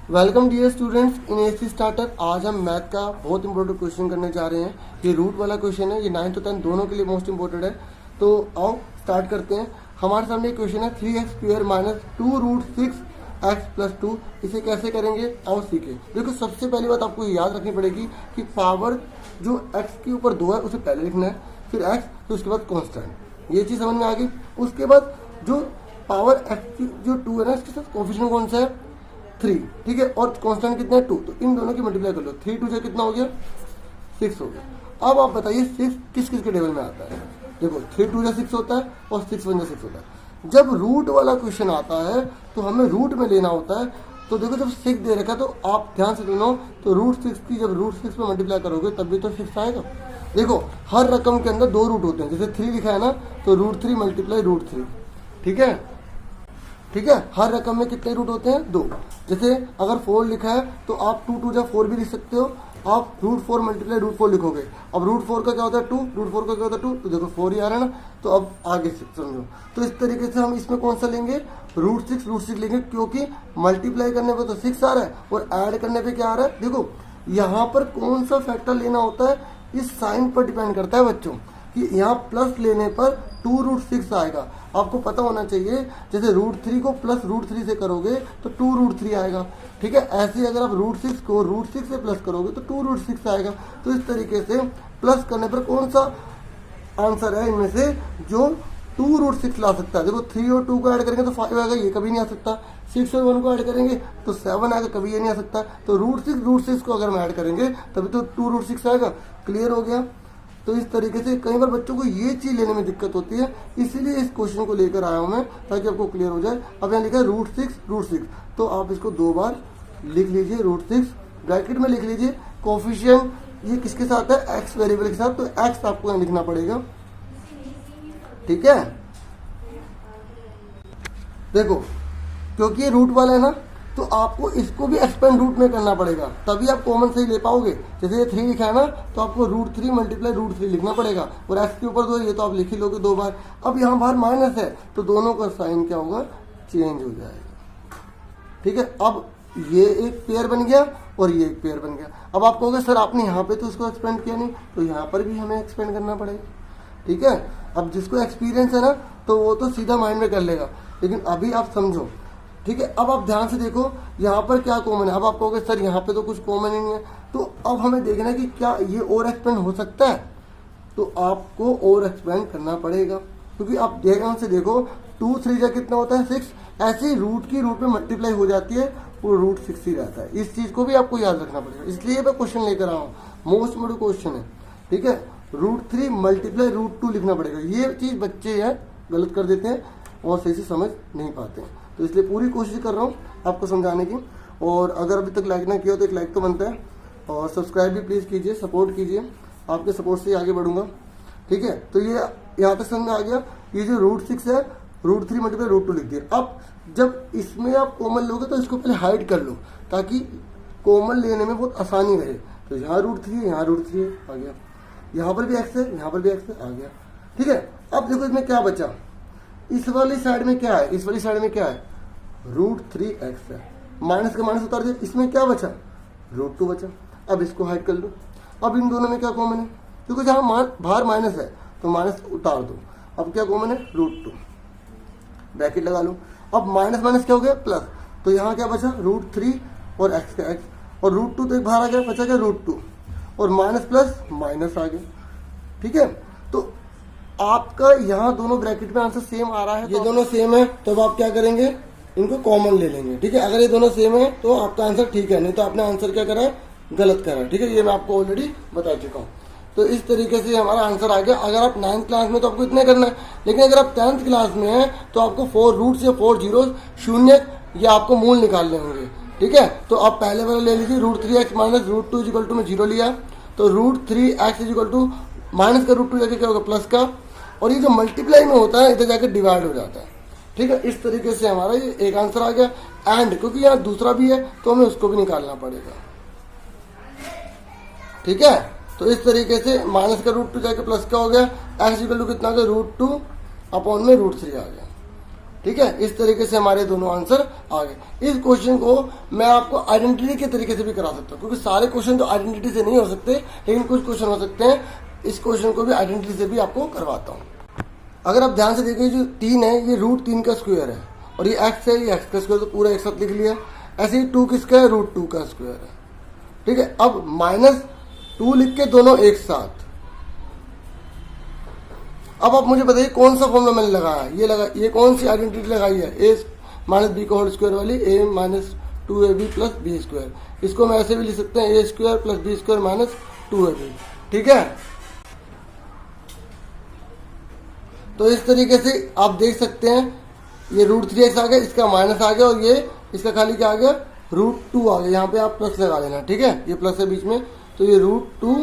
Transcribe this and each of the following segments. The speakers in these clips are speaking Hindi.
Welcome dear students in AC starter. आज हम मैथ का बहुत इंपॉर्टेंट क्वेश्चन करने जा रहे हैं। ये रूट वाला क्वेश्चन है, ये 9th और 10th दोनों के लिए मोस्ट इंपॉर्टेंट है। तो आओ स्टार्ट करते हैं। हमारे सामने क्वेश्चन है 3x² माइनस 2√6x+2। इसे कैसे करेंगे आओ सीखें। देखो सबसे पहली बात आपको याद रखनी पड़ेगी कि पावर जो x के ऊपर 2 है उसे पहले लिखना है, फिर x, फिर उसके बाद कॉन्स्टेंट। ये चीज़ समझ में आ गई। उसके बाद जो पावर x की जो 2 है ना, इसके साथ कोफिशिएंट कौन सा है 3, ठीक है, और कांस्टेंट कितना है 2। तो इन दोनों की मल्टीप्लाई कर लो, 3 2 से कितना हो गया 6 हो गया। अब आप बताइए 6 किस किस के टेबल में आता है। देखो 3 2 6 होता है और 6 1 6 होता है। जब रूट वाला क्वेश्चन आता है तो हमें रूट में लेना होता है। तो देखो जब 6 दे रखा है तो आप ध्यान से सुनो, तो √6 की जब √6 में मल्टीप्लाई करोगे तब भी तो 6 आएगा। देखो हर रकम के अंदर 2 रूट होते हैं। जैसे 3 लिखा है ना, तो √3 मल्टीप्लाई √3, ठीक है, ठीक है। हर रकम में कितने रूट होते हैं 2। जैसे अगर 4 लिखा है तो आप 2 2 4 भी लिख सकते हो। आप √4 मल्टीप्लाई √4 लिखोगे। अब √4 का क्या होता है 2, √4 का क्या होता है 2, तो देखो 4 ही आ रहा है ना। तो अब आगे से समझो। तो इस तरीके से हम इसमें कौन सा लेंगे √6 लेंगे, क्योंकि मल्टीप्लाई करने पे तो 6 आ रहा है और ऐड करने पे क्या आ रहा है। देखो यहाँ पर कौन सा फैक्टर लेना होता है इस साइन पर डिपेंड करता है बच्चों, कि यहाँ प्लस लेने पर 2√6 आएगा। आपको पता होना चाहिए, जैसे √3 को प्लस √3 से करोगे तो 2√3 आएगा, ठीक है। ऐसे अगर आप √6 को √6 से प्लस करोगे तो 2√6 आएगा। तो इस तरीके से प्लस करने पर कौन सा आंसर है इनमें से जो 2√6 ला सकता है। देखो 3 और 2 को ऐड करेंगे तो 5 आएगा, ये कभी नहीं आ सकता। 6 और 1 को ऐड करेंगे तो 7 आएगा, कभी ये नहीं आ सकता। तो √6 को अगर हम ऐड करेंगे तभी तो 2√6 आएगा। क्लियर हो गया। तो इस तरीके से कई बार बच्चों को ये चीज़ लेने में दिक्कत होती है, इसीलिए इस क्वेश्चन को लेकर आया हूँ मैं, ताकि आपको क्लियर हो जाए। अब यहाँ लिखा है √6, तो आप इसको 2 बार लिख लीजिए। √6 ब्रैकेट में लिख लीजिए। कोफिशिएंट ये किसके साथ है, x वेरिएबल के साथ, तो x आपको यहाँ लिखना पड़ेगा, ठीक है। देखो क्योंकि ये रूट वाला है ना, तो आपको इसको भी एक्सपेंड रूट में करना पड़ेगा, तभी आप कॉमन सही ले पाओगे। जैसे ये 3 लिखा है ना, तो आपको √3 मल्टीप्लाई √3 लिखना पड़ेगा, और x के ऊपर 2 ये तो आप लिख ही लोगे 2 बार। अब यहाँ बाहर माइनस है तो दोनों का साइन क्या होगा, चेंज हो जाएगा, ठीक है। अब ये एक पेयर बन गया और ये एक पेयर बन गया। अब आप कहोगे सर आपने यहाँ पे तो उसको एक्सपेंड किया नहीं, तो यहाँ पर भी हमें एक्सपेंड करना पड़ेगा, ठीक है। अब जिसको एक्सपीरियंस है ना, तो वो तो सीधा माइंड में कर लेगा, लेकिन अभी आप समझो, ठीक है। अब आप ध्यान से देखो यहाँ पर क्या कॉमन है। अब आप कहोगे सर यहाँ पे तो कुछ कॉमन ही नहीं है, तो अब हमें देखना है कि क्या ये और एक्सपेंड हो सकता है, तो आपको और एक्सपेंड करना पड़ेगा। क्योंकि आप ध्यान से देखो 2 3 जा कितना होता है 6, ऐसे रूट की रूट में मल्टीप्लाई हो जाती है, वो √6 ही रहता है। इस चीज़ को भी आपको याद रखना पड़ेगा, इसलिए मैं क्वेश्चन लेकर आया हूँ, मोस्ट इंपोर्टेंट क्वेश्चन है, ठीक है। √3 मल्टीप्लाई √2 लिखना पड़ेगा। ये चीज़ बच्चे हैं गलत कर देते हैं और सही से समझ नहीं पाते हैं, तो इसलिए पूरी कोशिश कर रहा हूँ आपको समझाने की। और अगर अभी तक लाइक ना किया तो एक लाइक तो बनता है, और सब्सक्राइब भी प्लीज़ कीजिए, सपोर्ट कीजिए, आपके सपोर्ट से ही आगे बढ़ूंगा, ठीक है। तो ये यहाँ तक समझ में आ गया। ये जो √6 है, √3 मल्टीप्लाई √2 लिख दिया। अब जब इसमें आप कॉमन लोगे तो इसको पहले हाइड कर लो, ताकि कॉमन लेने में बहुत आसानी रहे। तो यहाँ √3 है, यहाँ √3 है, आ गया। यहाँ पर भी x है, यहाँ पर भी x है, आ गया, ठीक है। अब देखो इसमें क्या बचा, इस वाली साइड में क्या है, इस वाली साइड में क्या है √3x है, माइनस का माइनस उतार दिया, इसमें क्या बचा √2 बचा। अब इसको हाइड कर लो। अब इन दोनों में क्या कॉमन है, क्योंकि जहाँ बाहर माइनस है तो माइनस उतार दो। अब क्या कॉमन है √2, ब्रैकेट लगा लो। अब माइनस माइनस क्या हो गया प्लस, तो यहाँ क्या बचा √3 और x का x, और √2 तो एक बाहर आ गया, बचा क्या √2, और माइनस प्लस माइनस आ गया, ठीक है। तो आपका यहाँ दोनों ब्रैकेट में आंसर सेम आ रहा है, ये दोनों सेम है, तो अब आप क्या करेंगे, इनको कॉमन ले लेंगे, ठीक है। अगर ये दोनों सेम है तो आपका आंसर ठीक है, नहीं तो आपने आंसर क्या करा है, गलत करा है, ठीक है। ये मैं आपको ऑलरेडी बता चुका हूँ। तो इस तरीके से हमारा आंसर आ गया। अगर आप 9th क्लास में तो आपको इतना करना है, लेकिन अगर आप 10th क्लास में हैं तो आपको 4 रूट से 4 जीरोस शून्य या आपको मूल निकालने होंगे, ठीक है। तो आप पहले वाले ले लीजिए, √3x माइनस √2 इक्वल टू में 0 लिया, तो √3x इक्वल टू माइनस का √2 जाके क्या होगा प्लस का, और ये जो मल्टीप्लाई में होता है इधर जाके डिवाइड हो जाता है, ठीक है। इस तरीके से हमारा ये एक आंसर आ गया। एंड क्योंकि यहाँ दूसरा भी है तो हमें उसको भी निकालना पड़ेगा, ठीक है। तो इस तरीके से माइनस का √2 जाके प्लस का हो गया, x इक्वल टू कितना हो गया √2 अपॉन में √3 आ गया, ठीक है, इस तरीके से हमारे दोनों आंसर आ गए। इस क्वेश्चन को मैं आपको आइडेंटिटी के तरीके से भी करा सकता हूँ, क्योंकि सारे क्वेश्चन तो आइडेंटिटी से नहीं हो सकते, लेकिन कुछ क्वेश्चन हो सकते हैं। इस क्वेश्चन को भी आइडेंटिटी से भी आपको करवाता हूँ। अगर आप ध्यान से देखिए, जो 3 है ये √3 का स्क्वायर है, और ये x है, ये x का स्क्वायर, तो पूरा एक साथ लिख लिया। ऐसे ही 2 किसका है, √2 का स्क्वायर है। ठीक है, अब -2 लिख के दोनों एक साथ। अब आप मुझे बताइए कौन सा फॉर्मूला मैंने लगाया, ये कौन सी आइडेंटिटी लगाई है, a - b का होल स्क्वायर वाली, a - 2ab + b स्क्वायर। इसको मैं ऐसे भी लिख सकते हैं, a² + b² - 2ab। ठीक है, तो इस तरीके से आप देख सकते हैं, ये √3x आ गया, इसका माइनस आ गया, और ये इसका खाली क्या आ गया, √2 आ गया। यहाँ पे आप प्लस लगा लेना। ठीक है, ये प्लस है बीच में, तो ये √2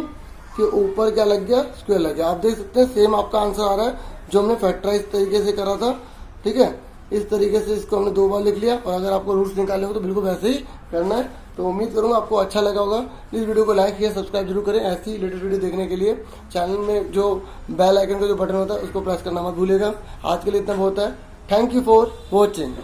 के ऊपर क्या लग गया, स्क्वायर लग गया। आप देख सकते हैं सेम आपका आंसर आ रहा है जो हमने फैक्टराइज तरीके से करा था। ठीक है, इस तरीके से इसको हमने 2 बार लिख लिया, और अगर आपको रूट्स निकालने हो तो बिल्कुल वैसे ही करना है। तो उम्मीद करूंगा आपको अच्छा लगा होगा। प्लीज़ वीडियो को लाइक या सब्सक्राइब जरूर करें ऐसी रिलेटेड वीडियो देखने के लिए। चैनल में जो बेल आइकन का जो बटन होता है उसको प्रेस करना मत भूलिएगा। आज के लिए इतना बहुत है। Thank you for watching.